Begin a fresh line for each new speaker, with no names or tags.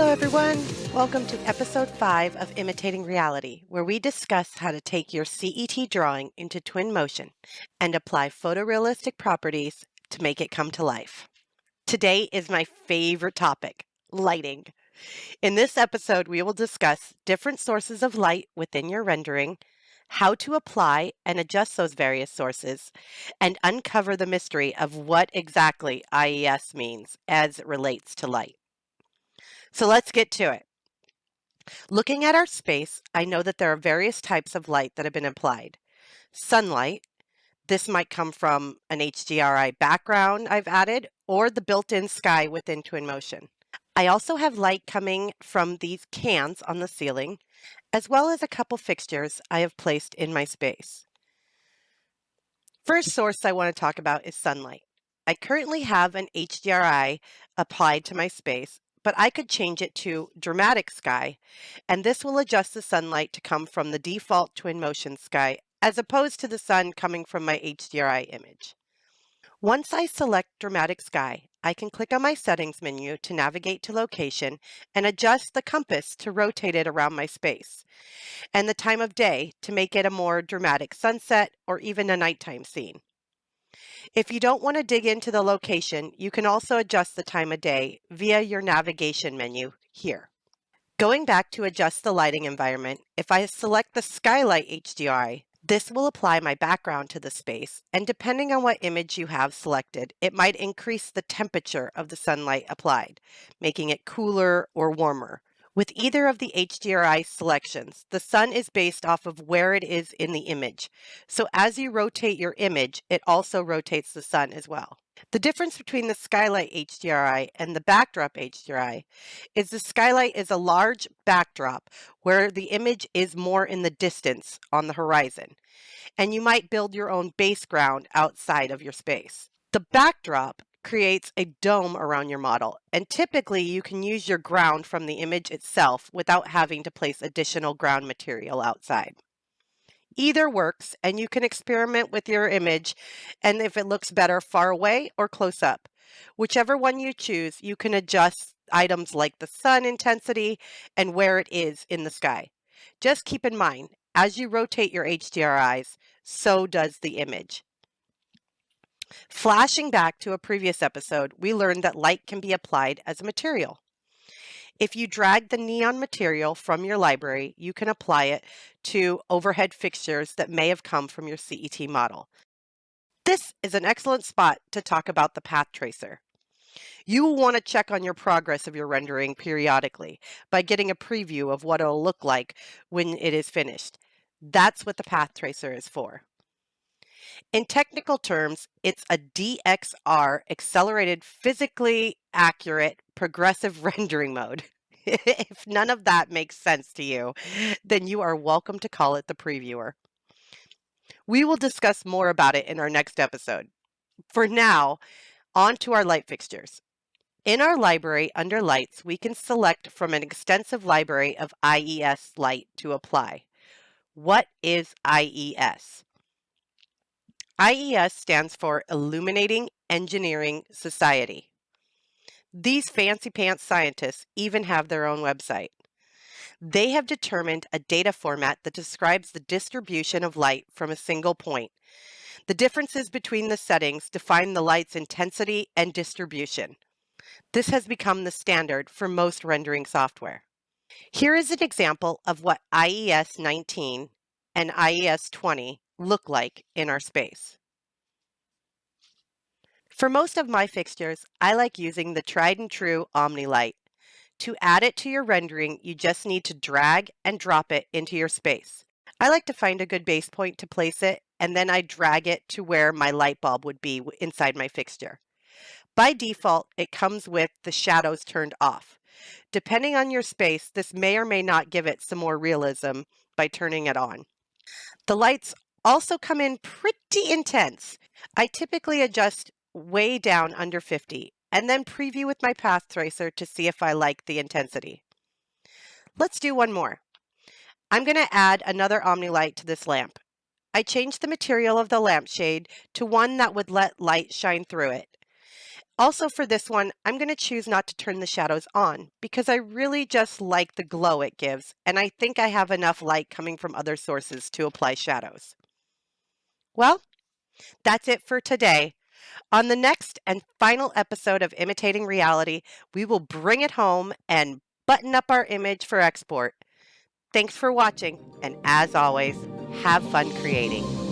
Hello, everyone. Welcome to episode 5 of Imitating Reality, where we discuss how to take your CET drawing into twin motion and apply photorealistic properties to make it come to life. Today is my favorite topic, lighting. In this episode, we will discuss different sources of light within your rendering, how to apply and adjust those various sources, and uncover the mystery of what exactly IES means as it relates to light. So let's get to it. Looking at our space, I know that there are various types of light that have been applied. Sunlight, this might come from an HDRI background I've added, or the built-in sky within Twinmotion. I also have light coming from these cans on the ceiling, as well as a couple fixtures I have placed in my space. First source I want to talk about is sunlight. I currently have an HDRI applied to my space, but I could change it to dramatic sky, and this will adjust the sunlight to come from the default Twinmotion sky as opposed to the sun coming from my HDRI image. Once I select dramatic sky, I can click on my settings menu to navigate to location and adjust the compass to rotate it around my space, and the time of day to make it a more dramatic sunset or even a nighttime scene. If you don't want to dig into the location, you can also adjust the time of day via your navigation menu here. Going back to adjust the lighting environment, if I select the Skylight HDRI, this will apply my background to the space, and depending on what image you have selected, it might increase the temperature of the sunlight applied, making it cooler or warmer. With either of the HDRI selections, the sun is based off of where it is in the image. So as you rotate your image, it also rotates the sun as well. The difference between the Skylight HDRI and the Backdrop HDRI is the Skylight is a large backdrop where the image is more in the distance on the horizon, and you might build your own base ground outside of your space. The backdrop creates a dome around your model, and typically you can use your ground from the image itself without having to place additional ground material outside. Either works, and you can experiment with your image and if it looks better far away or close up. Whichever one you choose, you can adjust items like the sun intensity and where it is in the sky. Just keep in mind, as you rotate your HDRIs, so does the image. Flashing back to a previous episode, we learned that light can be applied as a material. If you drag the neon material from your library, you can apply it to overhead fixtures that may have come from your CET model. This is an excellent spot to talk about the path tracer. You will want to check on your progress of your rendering periodically by getting a preview of what it'll look like when it is finished. That's what the path tracer is for. In technical terms, it's a DXR, accelerated physically accurate progressive rendering mode. If none of that makes sense to you, then you are welcome to call it the previewer. We will discuss more about it in our next episode. For now, on to our light fixtures. In our library under lights, we can select from an extensive library of IES light to apply. What is IES? IES stands for Illuminating Engineering Society. These fancy pants scientists even have their own website. They have determined a data format that describes the distribution of light from a single point. The differences between the settings define the light's intensity and distribution. This has become the standard for most rendering software. Here is an example of what IES 19 and IES 20 look like in our space. For most of my fixtures, I like using the tried and true Omnilite. To add it to your rendering, you just need to drag and drop it into your space. I like to find a good base point to place it, and then I drag it to where my light bulb would be inside my fixture. By default, it comes with the shadows turned off. Depending on your space, this may or may not give it some more realism by turning it on. The lights also come in pretty intense. I typically adjust way down under 50 and then preview with my path tracer to see if I like the intensity. Let's do one more. I'm going to add another Omnilite to this lamp. I changed the material of the lampshade to one that would let light shine through it. Also for this one, I'm going to choose not to turn the shadows on because I really just like the glow it gives, and I think I have enough light coming from other sources to apply shadows. Well, that's it for today. On the next and final episode of Imitating Reality, we will bring it home and button up our image for export. Thanks for watching, and as always, have fun creating.